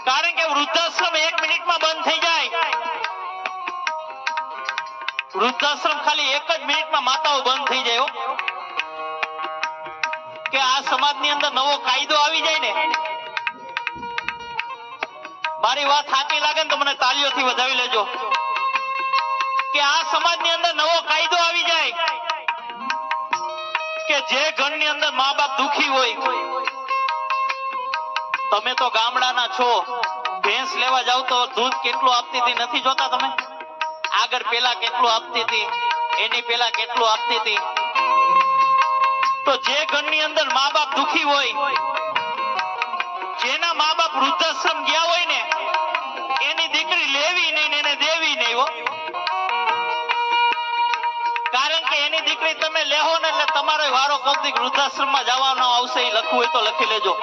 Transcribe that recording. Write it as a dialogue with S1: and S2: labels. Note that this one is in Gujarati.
S1: કારણ કે વૃદ્ધાશ્રમ 1 મિનિટમાં બંધ થઈ જાય. વૃદ્ધાશ્રમ ખાલી 1 જ મિનિટમાં માતાઓ બંધ થઈ જાય. કે આ સમાજની અંદર નવો કાયદો આવી જાય ને, મારી વાત સાચી લાગે ને તો મને તાળીઓથી વધાવી લેજો. કે આ સમાજની અંદર નવો કાયદો આવી જાય કે જે ઘરની અંદર મા બાપ દુખી હોય, તમે તો ગામડાના છો, ભેંસ લેવા જાવ તો દૂધ કેટલું આપતી હતી નથી જોતા તમે? આગળ પેલા કેટલું આપતી હતી, એની પેલા કેટલું આપતી હતી. તો જે ઘરની અંદર મા બાપ દુખી હોય, જેના મા બાપ વૃદ્ધાશ્રમ ગયા હોય ને, એની દીકરી લેવી નહીં એને દેવી નહીં હો. કારણ કે એની દીકરી તમે લેહો ને એટલે તમારો વારો કોક દી વૃદ્ધાશ્રમમાં જવાનો આવશે. એ લખવું હોય તો લખી લેજો.